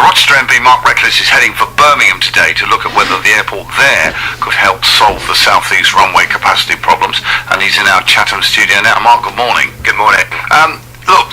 Rochester MP Mark Reckless is heading for Birmingham today to look at whether the airport there could help solve the southeast runway capacity problems, and he's in our Chatham studio now. Mark, good morning. Good morning. Look,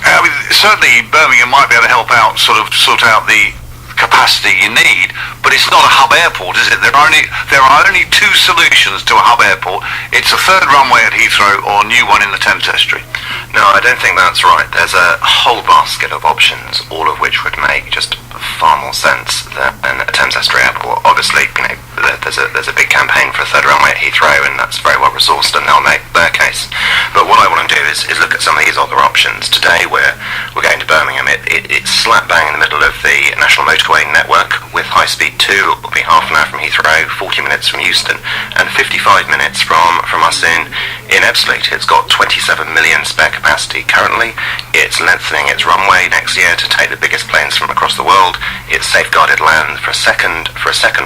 certainly Birmingham might be able to help out, sort out the capacity you need, but it's not a hub airport, is it? There are only two solutions to a hub airport. It's a third runway at Heathrow or a new one in the Thames Estuary. No, I don't think that's right. There's a whole basket of options, all of which would make just far more sense than a Thames Estuary airport. Obviously, there's a big campaign for a third runway at Heathrow, and that's very well resourced, and they'll make their case. But what I want to do is look at some of these other options. Today we're going to Birmingham. It's slap bang in the middle of the national motorway network with high speed 2. It will be half an hour from Heathrow, 40 minutes from Euston, and 55 minutes from us in Ebbsfleet. It's got 27 million spare capacity currently. It's lengthening its runway next year to take the biggest planes from across the world. It's safeguarded land for a second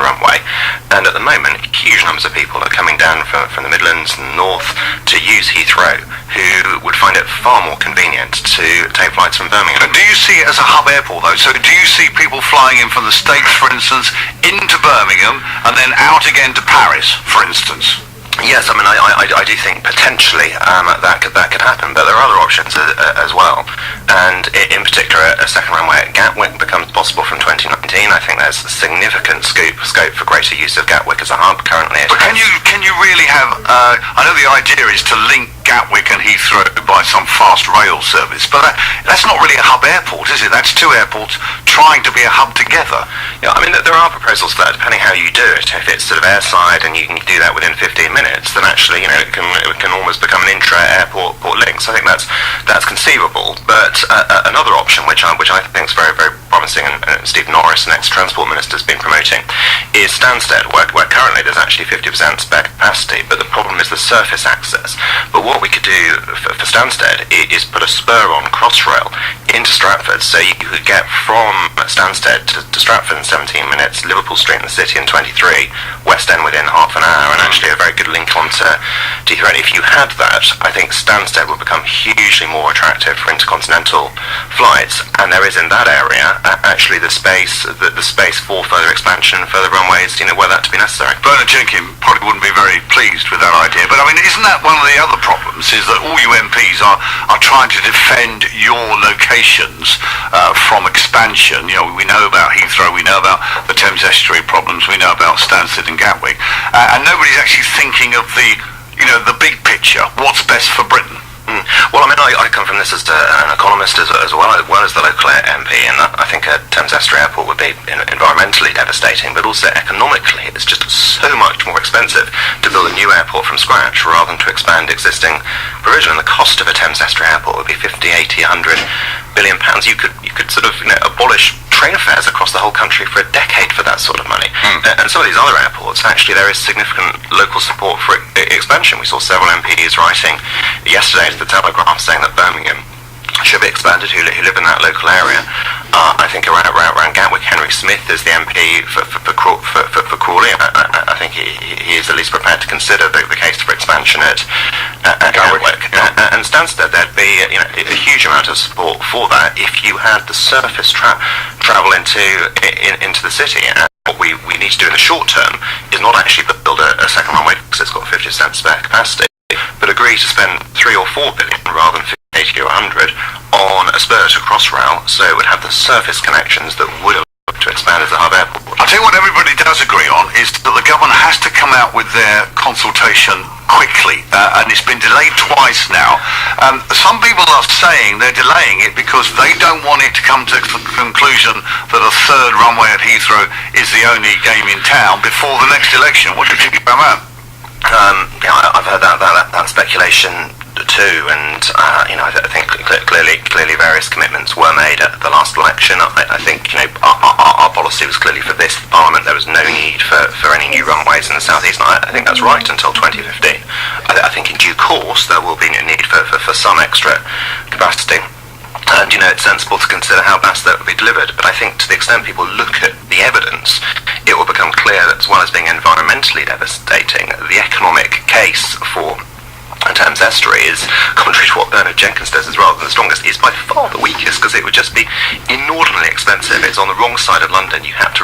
runway, and at the moment huge numbers of people are coming down from the Midlands and the North to use Heathrow, who would find it far more convenient to take flights from Birmingham. Do you see it as a hub airport though? So do you see people flying in from the States, for instance, into Birmingham and then out again to Paris, for instance? Yes, I mean, I do think potentially that could happen, but there are other options as well. And in particular, a second runway at Gatwick becomes possible from 2019. I think there's significant scope for greater use of Gatwick as a hub currently. But can you really have? I know the idea is to link Gatwick and Heathrow by some fast rail service, but that's not really a hub airport, is it? That's two airports trying to be a hub together. Yeah, I mean, there are proposals for that, depending how you do it. If it's sort of airside and you can do that within 15 minutes, then actually, it can almost become an intra-airport link. So I think that's conceivable. But another option, which I think is very, very promising, and Steve Norris, an ex-transport minister, has been promoting, is Stansted, where currently there's actually 50% spare capacity, but the problem is the surface access. But what we could do for Stansted is put a spur on Crossrail into Stratford, so you could get from Stansted to Stratford in 17 minutes, Liverpool Street in the City in 23, West End within half an hour, and actually a very good link onto Heathrow. And if you had that, I think Stansted would become hugely more attractive for intercontinental flights, and there is in that area actually the space for further expansion, further runways, were that to be necessary. Bernard Jenkins probably wouldn't be very pleased with that idea, but I mean, isn't that one of the other problems, is that all you MPs are trying to defend your locations from expansion? We know about Heathrow, we know about the Thames Estuary problems, we know about Stansted and Gatwick, and nobody's actually thinking of the big picture, what's best for Britain. Well, I mean, I come from this as an economist as well as the local MP, and I think a Thames Estuary airport would be environmentally devastating, but also economically. It's just so much more expensive to build a new airport from scratch rather than to expand existing provision. And the cost of a Thames Estuary airport would be 50, 80, 100 billion pounds. You could sort of abolish train fares across the whole country for a decade for that sort of money. And some of these other airports, actually, there is significant local support for expansion. We saw several MPs writing yesterday to the Telegraph saying that Birmingham should be expanded, who live in that local area. I think around Gatwick, Henry Smith is the MP for Crawley. I think he is at least prepared to consider the case for expansion at Gatwick. And Stansted, there'd be a huge amount of support for that if you had the surface travel into the city. And what we need to do in the short term is not actually build a second runway because it's got 50% spare capacity, but agree to spend 3 or 4 billion rather than 50, 80 or 100 on a spur to Crossrail, so it would have the surface connections that would allow it to expand as a hub airport. I tell you what everybody does agree on is that the government has to come out with their consultation quickly, and it's been delayed twice now. Some people are saying they're delaying it because they don't want it to come to the conclusion that a third runway at Heathrow is the only game in town before the next election. What do you think about that? I've heard that speculation too, and I think clearly various commitments were made at the last election. I think our policy was clearly for this Parliament. There was no need for any new runways in the southeast, and I think that's right until 2015. I think in due course there will be a need for some extra capacity. And it's sensible to consider how best that would be delivered. But I think to the extent people look at the evidence, it will become clear that as well as being environmentally devastating, the economic case for Thames Estuary is, contrary to what Bernard Jenkins does is rather than the strongest, is by far the weakest, because it would just be inordinately expensive. It's on the wrong side of London. You have to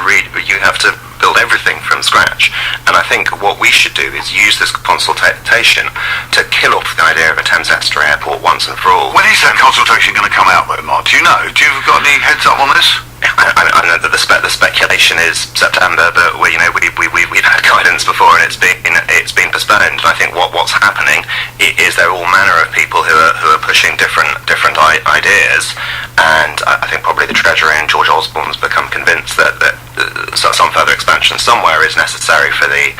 build everything from scratch. And I think what we should do is use this consultation to kill off the idea of a Thames Estuary airport once and for all. When is that consultation going to come out though, Mark? Do you know? Do you got any heads up on this? I know that the speculation is September, but we've had guidance before and it's been postponed. And I think what's happening is there are all manner of people who are pushing different ideas, and I think probably the Treasury and George Osborne's become convinced that some further expansion somewhere is necessary for the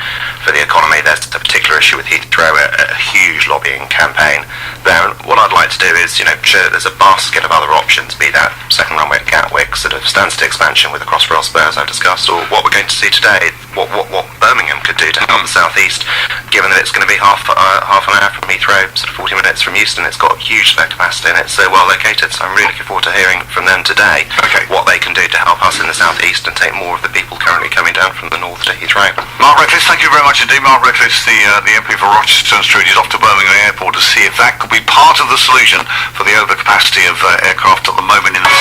economy. There's a particular issue with Heathrow, a huge lobbying campaign there. And what I'd like to do is, sure, there's a basket of other options, be that second runway at Gatwick, sort of standstill expansion with the Crossrail spurs I've discussed, or what we're going to see today, what Birmingham could do to help the South East, given that it's going to be half an hour from Heathrow, sort of 40 minutes from Euston. It's got huge spare capacity and it's so well located, so I'm really looking forward to hearing from them today what they can do to help us in the South East and take more of the people currently coming down from the north to Heathrow. Mark Redcliffe, thank you very much indeed. Mark Redcliffe, the MP for Rochester and Street, is off to Birmingham Airport to see if that could be part of the solution for the overcapacity of aircraft at the moment in the